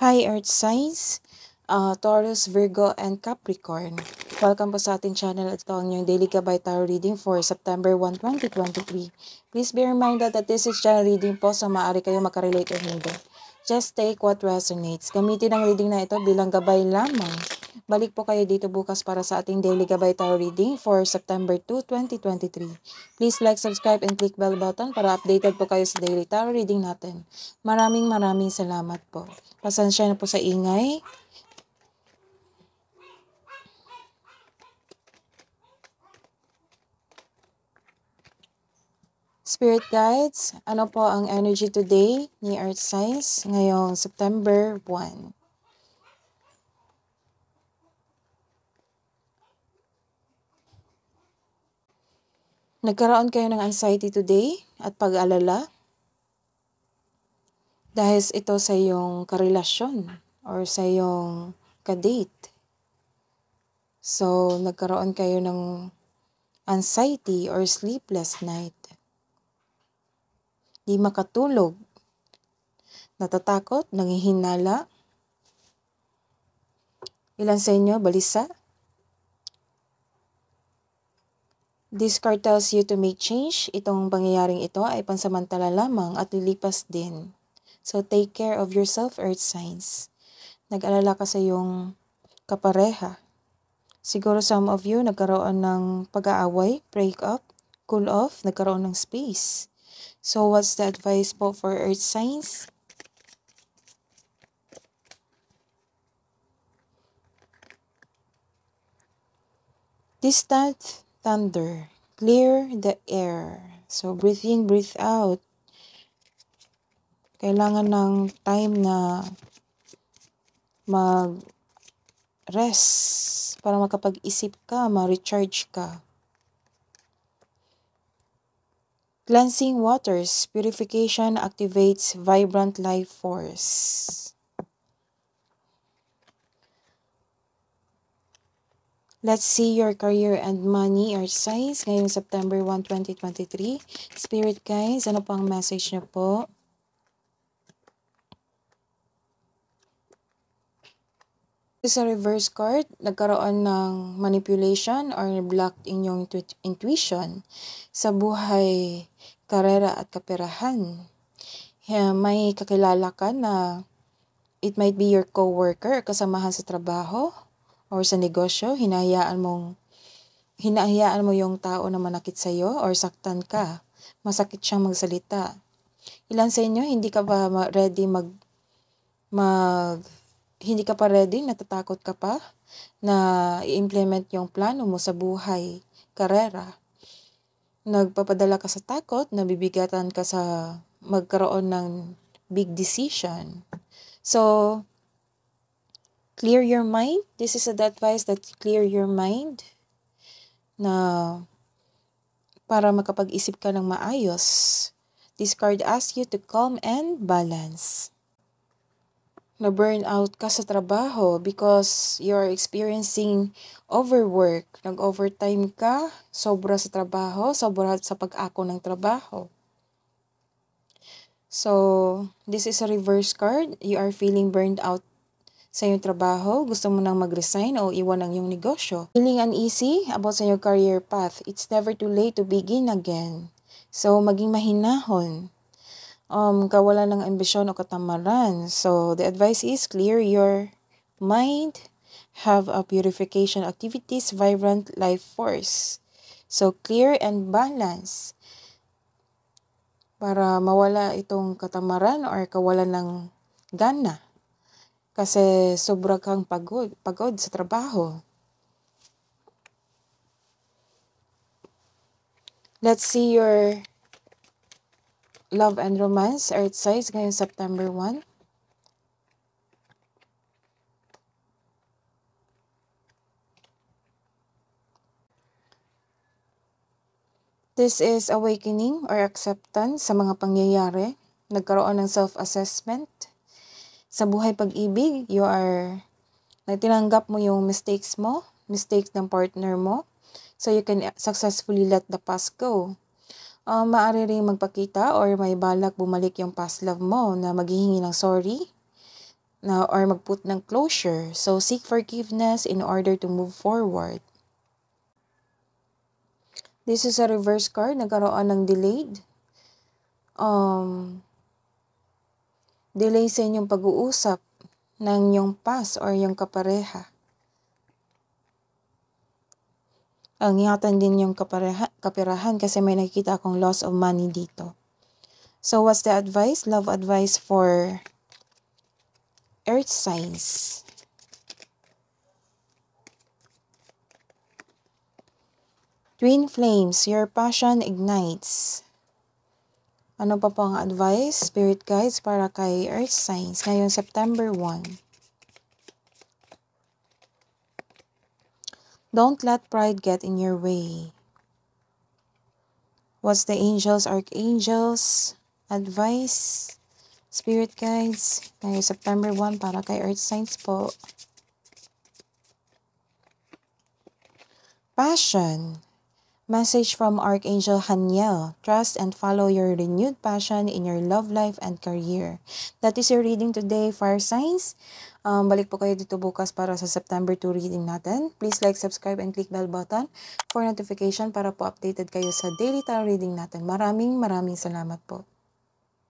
Hi Earth Signs, Taurus, Virgo, and Capricorn. Welcome po sa ating channel. Ito ang inyong Daily Gabay Tarot Reading for September 1, 2023. Please be reminded that this is general reading po, so maaari kayo makarelate o hindi. Just take what resonates. Gamitin ang reading na ito bilang gabay lamang. Balik po kayo dito bukas para sa ating Daily Gabay Tarot Reading for September 2, 2023. Please like, subscribe, and click bell button para updated po kayo sa Daily Tarot Reading natin. Maraming salamat po. Pasensya na po sa ingay. Spirit Guides, ano po ang energy today ni Earth Signs ngayong September 1? Nagkaroon kayo ng anxiety today at pag-alala dahil ito sa iyong karelasyon or sa iyong kadate. So, nagkaroon kayo ng anxiety or sleepless night. Di makatulog, natatakot, nangihinala. Ilan sa inyo, balisa? This card tells you to make change. Itong pangyayaring ito ay pansamantala lamang at lilipas din. So take care of yourself, Earth Signs. Nag-alala ka sa iyong kapareha. Siguro some of you nagkaroon ng pag-aaway, break up, cool off, nagkaroon ng space. So what's the advice po for Earth Signs? Distant thunder. Clear the air. So breathe in, breathe out. Kailangan ng time na mag-rest para makapag-isip ka, ma-recharge ka. Cleansing waters, purification activates vibrant life force. Let's see your career and money, Earth Signs, ngayong September 1, 2023. Spirit guys, ano pang message niyo po? Sa reverse card, nagkaroon ng manipulation or blocked inyong intuition sa buhay, karera at kaperahan. May kakilala ka na it might be your co-worker, kasamahan sa trabaho or sa negosyo. Hinahayaan mo yung tao na manakit sa'yo or saktan ka. Masakit siyang magsalita. Ilan sa inyo hindi ka pa ready hindi ka pa ready, natatakot ka pa na i-implement yung plano mo sa buhay, karera. Nagpapadala ka sa takot, nabibigatan ka sa magkaroon ng big decision. So, clear your mind. This is the advice that clear your mind na para makapag-isip ka ng maayos. This card asks you to calm and balance. Na-burn out ka sa trabaho because you're experiencing overwork. Nag-overtime ka, sobra sa trabaho, sobra sa pag-ako ng trabaho. So, this is a reverse card. You are feeling burned out sa iyong trabaho. Gusto mo nang mag-resign o iwan ang iyong negosyo. Feeling uneasy about sa iyong career path. It's never too late to begin again. So, maging mahinahon. Kawalan ng ambisyon o katamaran. So, the advice is clear your mind, have a purification activities, vibrant life force. So, clear and balance para mawala itong katamaran or kawalan ng gana. Kasi sobra kang pagod sa trabaho. Let's see your love and romance, Earth Signs, ngayong September 1. This is awakening or acceptance sa mga pangyayari. Nagkaroon ng self-assessment. Sa buhay pag-ibig, tinanggap mo yung mistakes ng partner mo. So you can successfully let the past go. Maaari rin magpakita or may balak bumalik yung past love mo na maghihingi ng sorry. or mag-put ng closure. So, seek forgiveness in order to move forward. This is a reverse card. Nagkaroon ng delayed. Delay sa inyong pag-uusap ng yung past or yung kapareha. Ingatan din yung kaperahan kasi may nakikita akong loss of money dito. So, what's the advice? Love advice for earth signs. Twin flames, your passion ignites. Ano pa po ang advice, spirit guides para kay earth signs ngayong September 1? Don't let pride get in your way. What's the angels, archangels, advice, spirit guides ngayong September 1 para kay earth signs po? Passion. Message from Archangel Haniel. Trust and follow your renewed passion in your love life and career. That is your reading today, fire signs. Balik po kayo dito bukas para sa September 2 reading natin. Please like, subscribe, and click bell button for notification para po updated kayo sa daily tarot reading natin. Maraming salamat po.